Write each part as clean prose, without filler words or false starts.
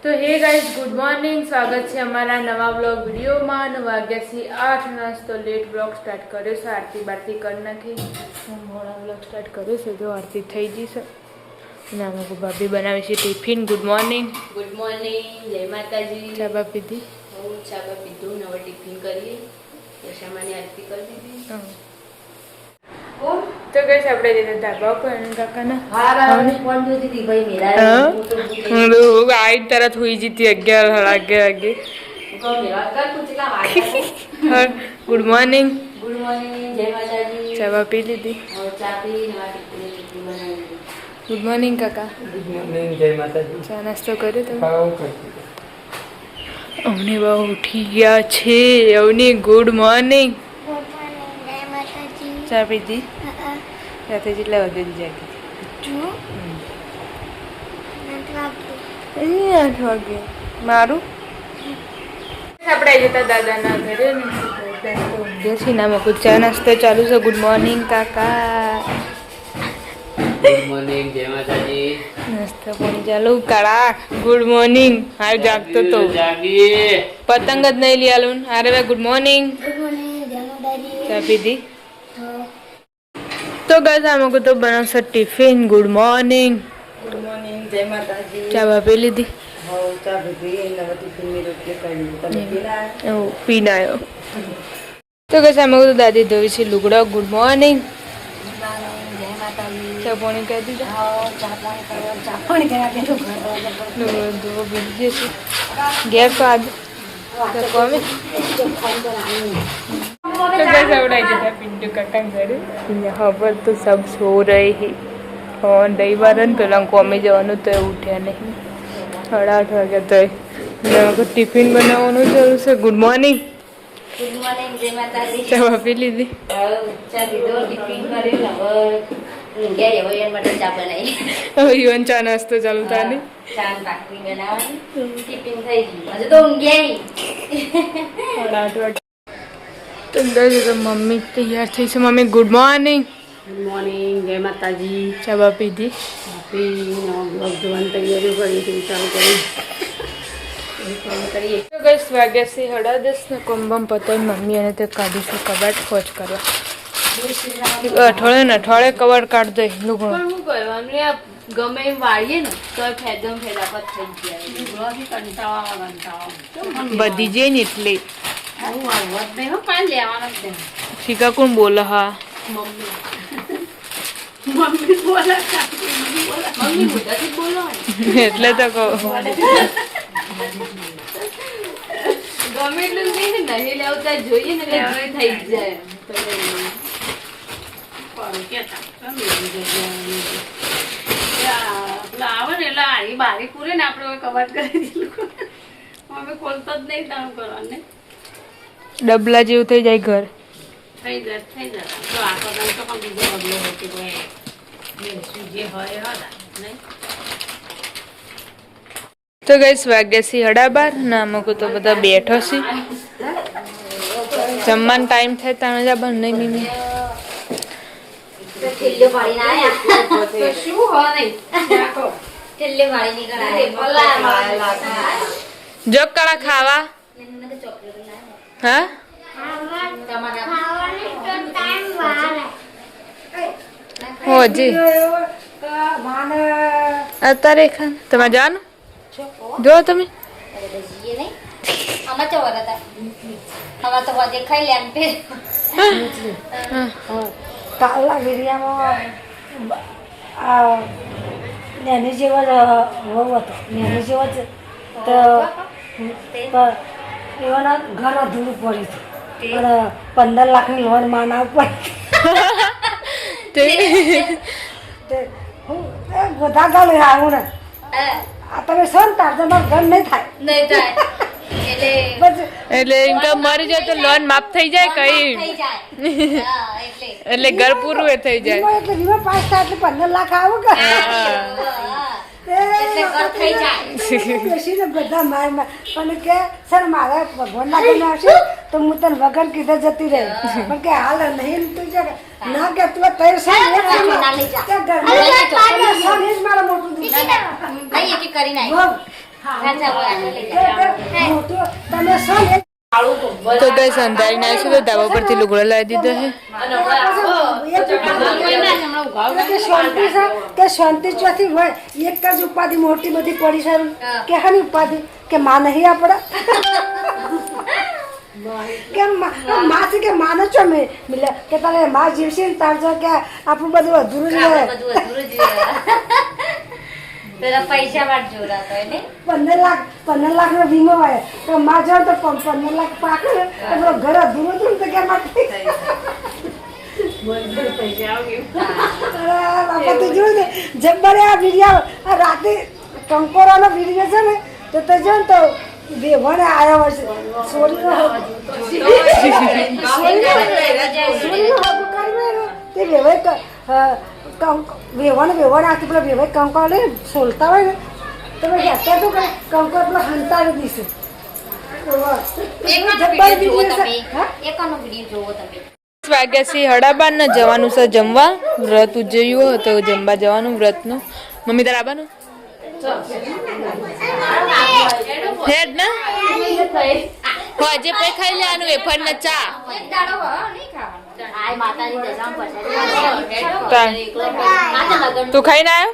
તો હે guys good morning, સ્વાગત છે અમારા નવા બ્લોગ વિડીયોમાં. 9 વાગ્યાથી 8 નાસ્તો લેટ બ્લોગ સ્ટાર્ટ કર્યો છે. આરતી બારતી કરી નાખી, હું મોડા બ્લોગ સ્ટાર્ટ કર્યો છે. જો આરતી થઈ જશે અને અમે ભાભી બનાવી છે tiffin. Good morning. Good morning, જય માતાજી. ચા બા પીધી? હું ચા બા પીધું, નવા ટિફિન કરી, દશામાની આરતી કરી દીધી. તો ગઈશ આપણે જઈને ધાબા પર અને કાકાના ફોન જોતી હતી ભાઈ મેરા આઈ તરત હુઈ જીતી 11 વાગે. Good morning. ગુડ મોર્નિંગ, જય માતાજી. ચા બા પી લીધી? ચા પી, નવા ટિફિન બનાવી. ગુડ મોર્નિંગ કાકા. ગુડ મોર્નિંગ, જય માતાજી. ચા નાસ્તો કર્યો તમે? ખાવું કરી અવની બહુ ઉઠી ગયા છે. Avni good morning. ચા પીધી? રાતે કેટલા વાગે જાગી? 8 વાગે. મારું આપણે આવી જતા દાદાના ઘરે બેસી નામાં કોઈ ચા નાસ્તો ચાલુ છે. ગુડ મોર્નિંગ કાકા. ગુડ મોર્નિંગ, જય માતાજી. નાસ્તો પણ ચાલુ. કાળા ગુડ મોર્નિંગ. હાલ જાગતો તો જાગી પતંગ જ નહીં લઈ આલું. અરે ભાઈ ગુડ મોર્નિંગ. ચા પીધી? તો ગાઈસ આમાં તો બનાવશે tiffin. Good morning. Good morning, જય માતાજી. ચા બા પી લીધી? હો ચા પી, નવા ટિફિન ની રોટલી કરી. તમે પીલા? પીને આવ્યો. તો ગાઈસ આમાં તો દાદી ધોઈ છે લુગડા. Good morning. જય માતાજી. ચા પાણી કરી દીધા? હા, ચા પાણી કરવા, ચા પાણી કર્યા કે લુગડા ધોવા બીજી જશે ઘેર તો આજ તો કોમે. तो कैसे उड़ाई देता पिंटू काका घर यहाँ पर तो सब सो रहे हैं और रविवार पेला कॉमे जवान तो उठ्या नहीं. 8:30 वाग्या तो टिफिन बनावવાનું જરૂર છે. Good morning. ગુડ મોર્નિંગ, જય માતાજી. ચા આપી લીધી? ચા લીધો, ટિફિન કરી, ઊંઘ્યા એવો એના માટે ચા બનાવી. હવે યુવાન ચા નાસ્તો ચાલુ થાય ને ચા ભાખરી બનાવવાની, ટિફિન થઈ ગયું. હજુ તો ઊંઘ્યા નહીં. 8:30 વાગે. તો તો મમ્મી તૈયાર થઈ છે. Mummy good morning. Good morning, જય માતાજી. ચા બા પીધી? બ્લોગ જોવાની તૈયારી કરી હતી, ચાલુ કરી. કરીએ તો ગઈસ વાગ્યા છે 10:30 ને કોમ્બમ પતાવી મમ્મી અને તે કાઢીશું કબાટ ફોચ કરવા. અઠવાડિયે કવર કાઢ દે લુગડો. પણ શું કરવાનું, આ ગમે એમ વાળીએ ને તો ફેદમ ફેદાફત થઈ જાય. કંટાળા બધી જઈ ને એટલે આવું આવત નહીં હો, પાન લેવાનો જ નહીં. શીખા કોણ બોલે? હા મમ્મી મમ્મી બોલે, મમ્મી મુદ્દાથી બોલો ને. એટલે તો કહું ગમે એટલું નહીં ને નહીં લેવતા જોઈએ ને એટલે થઈ જ જાય. આવે ને એટલે આડી બારી પૂરે ને આપણે કબાટ કરી દીધું. અમે ખોલતો જ નહીં, તારું કરવાનું ડબલા જેવું થઈ જાય ઘર. થઈ જાય તો આખો દામ તો પણ બીજો બગલો હોતી હોય જે હોય નહીં. તો ગઈસ વાગ્યા છે 11:30 ને અમુક તો બધા બેઠો છે. જમવાનો ટાઈમ થાય તાણે જ બન નહીં મીમી ઠેલ્લે પાડીને આયા તો શું હોય નહીં ઠેલ્લે પાડીને કરાય. જો કળા ખાવા. હા હોજી અત્યારે ખાન તમારે જવાનું? જો તમે કાલા વિરિયામાં નેની જેવો જ વહુ હતો. નેની જેવો જ તો એવાના ઘર અધૂરું પડ્યું હતું. પણ 15 લાખની લોન માના પડે. હું બધા ગાલે આવું ને આ તમે છો ને તાર તમારું ઘર નહીં થાય. એટલે ઇન્કમ મરી જાય તો લોન માફ થઈ જાય કઈ એટલે ઘર પૂરું એ થઈ જાય. એટલે વીમા પાસ થાય એટલે 15 લાખ આવું કે બેસીને બધા માર પણ કે સર મારે ભગવાન ના ઘરે આવશે તો હું તને વગર કીધે જતી રહી. પણ કે હાલ નહીં તું ના કે તું તૈયાર છે મારા મોટું દુઃખ મોટું તમે છો ને તો ગઈ સંધારી નાખીશું તો ધાબા પરથી લુગડો લાવી દીધો છે કે શાંતિ ચોથી હોય એક જ ઉપાધિ મોટી બધી પડી છે કે હાની ઉપાધિ કે માં નહીં આપડા કે માં છે કે માનો છો મિલે કે તારે માં જીવશે ને તાર જો કે આપણું બધું અધૂરું જ રહે પેલા પૈસા વાટ જોરા તો એને 15 લાખ નો વીમો હોય તો માં જાવ તો 15 લાખ પાકે ને તો પેલો ઘર અધૂરું હતું ને તો કે માટે બાપા તો જોયું ને જબ્બરે આ વિડીયો આ રાતે કંકોરાનો વિડીયો છે ને તો જો ને તો વેવણ આવ્યો હશે સોરીનો તે વેવાય વેવણ આથી પેલા વેવાય કંકો ને સોલતા હોય ને તમે હેતા તો કંકો પેલો હંતાડી દીશે વાગ્યા છે 12:30 ને જવાનું છે જમવા વ્રત ઉજવ્યું તો જમવા જવાનું વ્રતનું મમ્મી તાર આવવાનું હેડ ને આજે પે ખાઈ લેવાનું વેફર ને ચા તું ખાઈને આવ્યો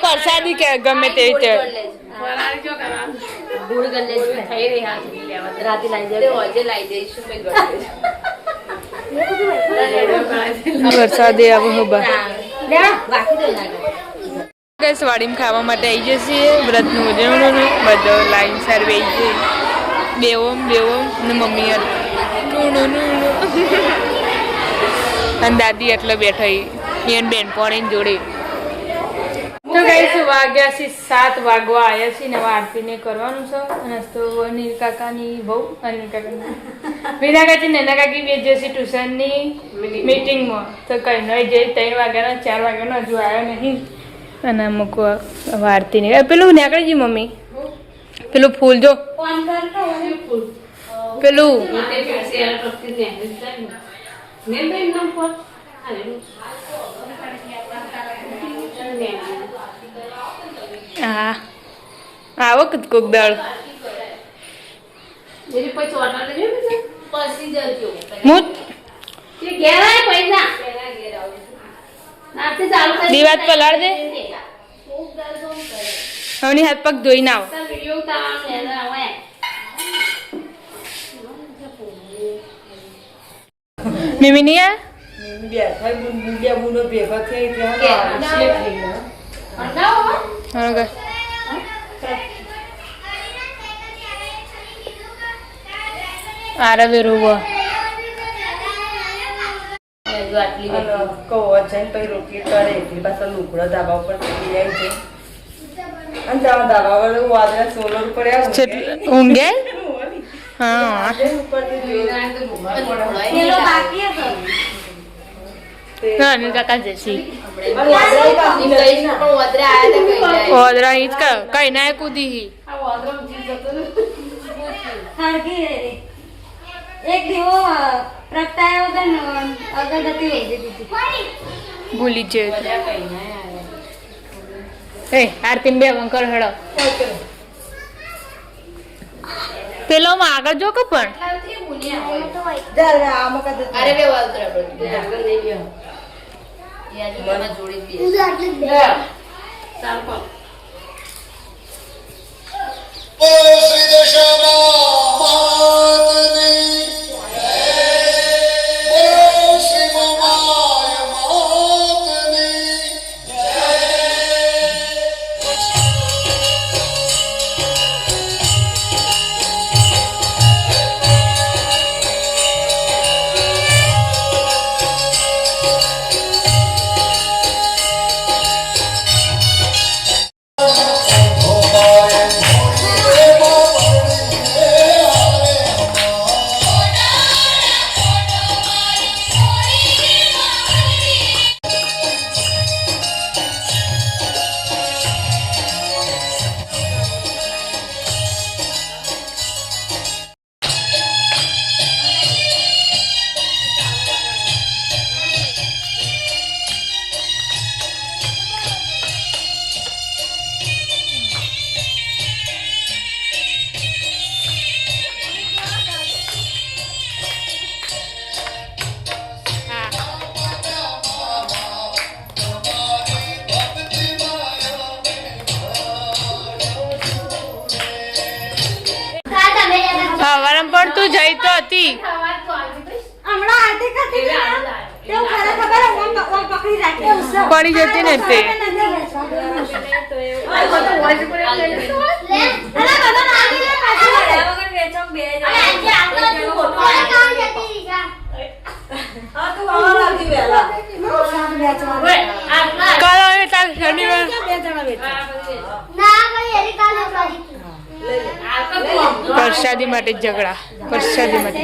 પરસાદી કે ગમે તે રીતે વરસાદે આવો હબા વાડીમાં ખાવા માટે આવી જશે વ્રતનું ઉજવણીનું બધો લાઈન સાર બેસી જઈ બેવમ ને મમ્મી અને દાદી એટલે બેઠા એને બેનપણી જોડે તો કહીશું વાગ્યા છે 7 વાગવા આવ્યા છે ને આરતીને કરવાનું છે અને તો અનિલ કાકાની બહુ અનિલ કાકાની મીના કાકી નાના કાકી બે જશે ટ્યુશનની મીટિંગમાં તો કઈ નહીં જઈ 3 વાગ્યાનો 4 વાગ્યાનો હજુ આવ્યો નહીં અને મૂકવા આરતી ને પેલું નીકળી ગયું મમ્મી પેલું ફૂલ જો પેલું હા આવો કોક દાળ દીવાત પલાળ દે હવની હાથ પગ ધોઈ ના મીમી નહીં આરવે રોવા રોટલી કરે એટલી પાછા લુકડો ધાબા ઉપર ચડી જાય છે અને ત્યાં ધાબા પર વાદળા સોલર પડ્યા ઊંઘે હા અનિલ કાકા જશે ઓદરા ઈ જ કઈ ના કૂદી એક દીવો પ્રગટાયો હતો ને અગરબત્તી વહી દીધી ભૂલી જ એ આરતી બે વંકર હળો પેલો માં આગળ જો કે પણ અરે બે વાલ જોડી નથી કરતી કેવું કરે ખબર ઓમ પકડી રાખે પડી જતી ને તે કાલે એટલા શનિવાર પ્રસાદી માટે ઝઘડા પ્રસાદી માટે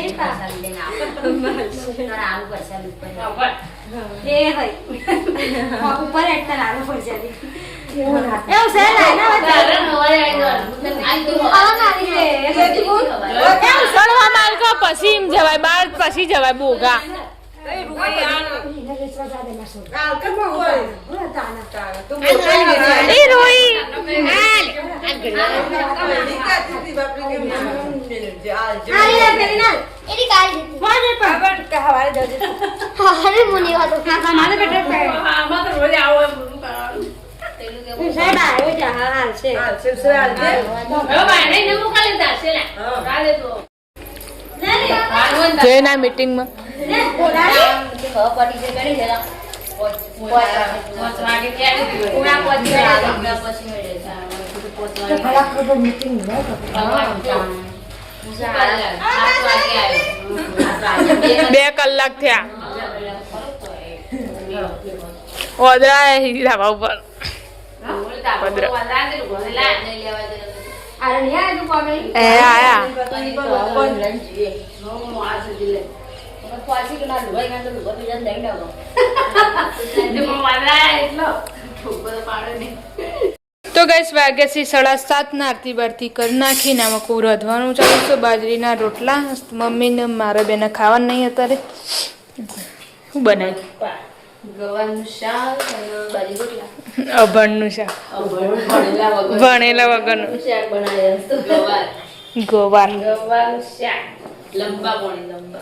પછી એમ જવાય બાર પછી જવાય બોગા એ રોઈ જયના મીટિંગમાં બે કલાક થયા ઓદરા ધાબા ઉપર એ આયા તો ગઈસ વાગ્યા છે 7:30 ના આરતી બારતી કરી નાખીને આમાં કોઈ રાંધવાનું ચાલુ છે બાજરીના રોટલા મમ્મીને મારા બેને ખાવાનું નહીં અત્યારે શું બનાવ્યું ગવાનું શાક અને બાજરી રોટલા અભણનું શાક ભણેલા વગરનું શાક બનાવ્યા ગોવાર ગવાનું શાક લંબા પોણી આપણે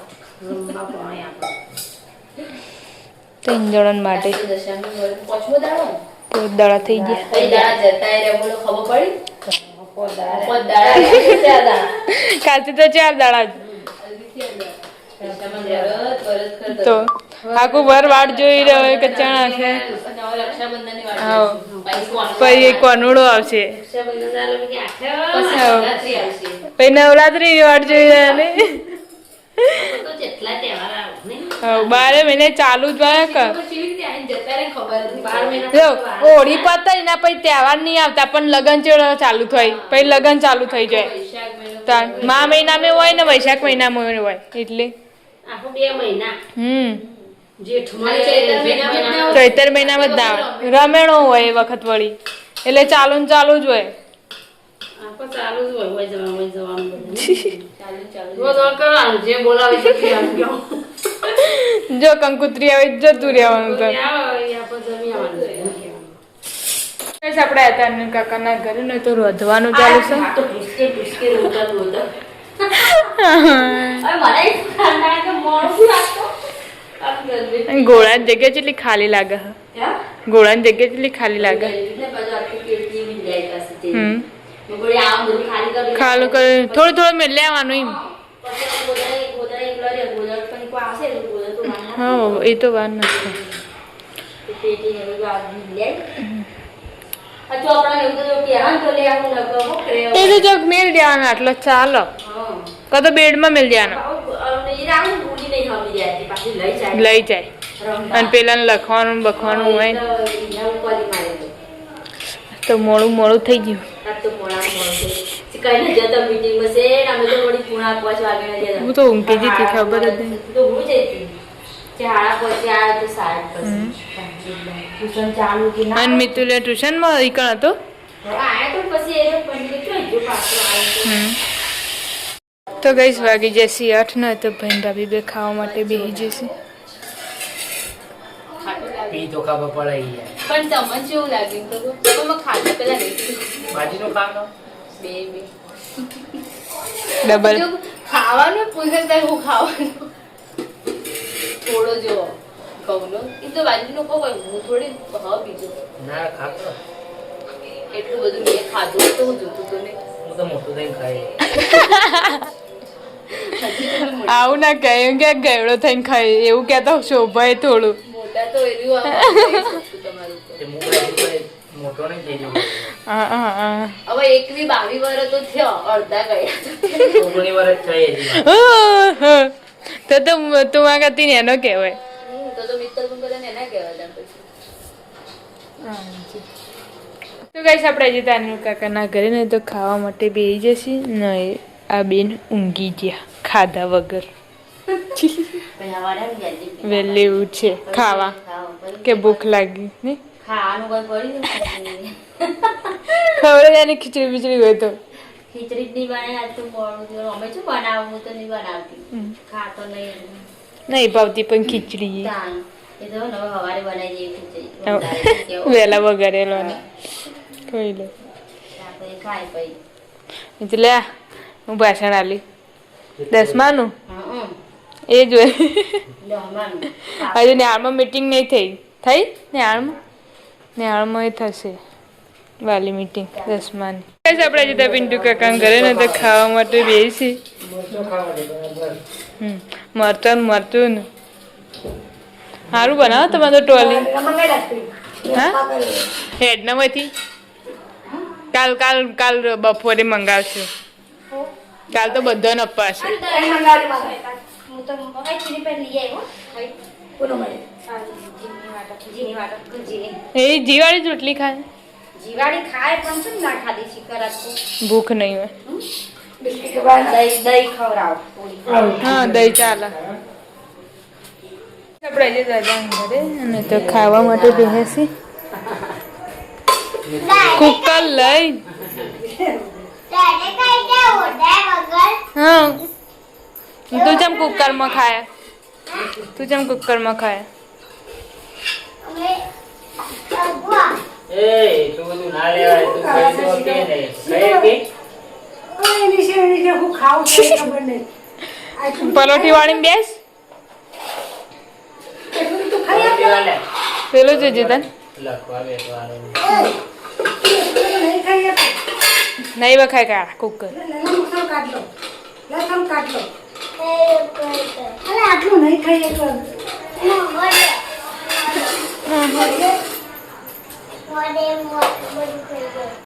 3 જણ માટે દશામી પોચમો દાડો તો દડા થઈ ગયા કઈ દાડા જતા રે બોલો ખબર પડી કાલથી તો 4 દાડા તો આખું ભર વાટ જોઈ રહ્યો હોય કે ચણા છે પછી કોનુડો આવશે પછી નવરાત્રી વાટ જોઈ રહ્યા ને 12 મહિને ચાલુ જ હોય કે હોળી પતાય ના પછી તહેવાર નહીં આવતા પણ લગન ચાલુ થાય પછી લગન ચાલુ થઈ જાય મા મહિનામાં હોય ને વૈશાખ મહિનામાં હોય એટલે ચૈતર મહિનામાં જ ના રમેણો હોય એ વખત વળી એટલે ચાલુ ને ચાલુ જ હોય જો કંકુત્રી આવે જતું રહેવાનું તો આપણે હતા કાકાના ઘરે ને તો રોધવાનું ચાલુ છે ગોળાની જગ્યા જેટલી ખાલી લાગે ગોળાની જગ્યા જેટલી ખાલી લાગે ખાલું કરી થોડું થોડું મેં લેવાનું એમ હા એ તો વાર નથી એ તો મેળ દેવાના આટલો ચાલો કા તો બેડમાં મેળ દેવાના લઈ જાય અને પેલા લખવાનું બખવાનું હોય તો મોડું મોડું થઈ ગયું હું તો ઊંઘી જતી ખબર જ નહીં અને મિતુલે ટ્યુશનમાં ઈકણ હતો તો ગઈશ વાગી જશે 8 ને તો ભાઈ ભાભી બે ખાવા માટે બેસી જશે પી તો ખબર પડે પણ તમને કેવું લાગ્યું તો તમે ખાધા પેલા બાજીનો ખાવાનો બે ડબલ ખાવાનું પૂછે હું ખાવાનું થોડો જો કહું એ તો બાજરીનો કહું હું થોડી હા બીજો ના ખાતો એટલું બધું મેં ખાધું તો હું જોતું તો નહીં હું તો મોટું થઈને ખાઈ હજી તો મોટા આવું ના કહે એમ કે ગયડો થઈને ખાય એવું કહેતો શોભાય થોડું તો એવી તમારું તો. તે મુંબઈ કોઈ મોટો નહીં થઈ જવું હા હવે 21-22 વર્ષ તો થયો અડધા ગયા છોકરીની વાર જ થઈ હજી તો તું આ કરતી ને એનો કહેવાય તો મિત્તલ પણ બધાને એના કહેવાય ત્યાં પછી તો ગાઈસ આપણે હજી તાનુ કાકાના ઘરે ને તો ખાવા માટે બેસી જશે ને આ બેન ઊંઘી ગયા ખાધા વગર વહેલી ઉઠે ખાવા કે ભૂખ લાગી ને ખાવાનું કોઈ પડી ખબર જ એને ખીચડી બીચડી હોય તો ખીચડી જ નહીં બનાવી આજ તો મોડું થયું અમે શું બનાવું હું તો નહીં બનાવતી ખાતો નહીં નહીં ભાવતી પણ ખીચડી તાન એ તો હવે સવારે બનાવી દઈએ ખીચડી વહેલા વગરેલો ને કોઈ લે આપણે ખાય પછી એટલે આ હું ભાષણ આલી 10માનું હમ એ જ હોય જમવાનું હજુ નેહાળમાં મીટિંગ નહીં થઈ નેહાળમાં એ થશે વાલી મીટિંગ 10માની આપણે જતા પિન્ટુ કાકા ઘરે ને તો ખાવા માટે બેસી મોટો ખાવા દે બરાબર મરતું ને સારું બનાવો તમારે તો ટોલી મંગાઈ રાખતી હા હેડનામાંથી કાલ બપોરે મંગાવશું કાલ તો બધાને અપાશે કઈ મંગાવી મંગાવી હું તો મગાઈ ચીની પર લઈ આવ્યો પૂરો મળે જીની વાટક જીની એ જીવાળી જ રોટલી ખાય જીવાડી ખાય પણ શું ના ખાધી શીખર આખું ભૂખ નહીં હોય બિસ્કિટ કે બાર દહીં ખવડાવ થોડી હા દહીં ચાલે આપણે જે દાદા ઘરે અને તો ખાવા માટે બેસી કુકર લઈ હા તું જેમ કુકરમાં ખાયા એ તું બધું ના લેવાય તું પૈસો કે નહીં કઈ કે એની છે હું ખાઉં છું એ ખબર નહીં આ તું પલોઠી વાળીને બેસ તું ખાઈ પૈસો વાલે પેલું જોજે તને લખવા બેસવાનું નહીં ખાઈ આપે નહીં વખાય કા કુકર લસણ કાઢ લો અરે આટલું નહીં ખાઈ એકલું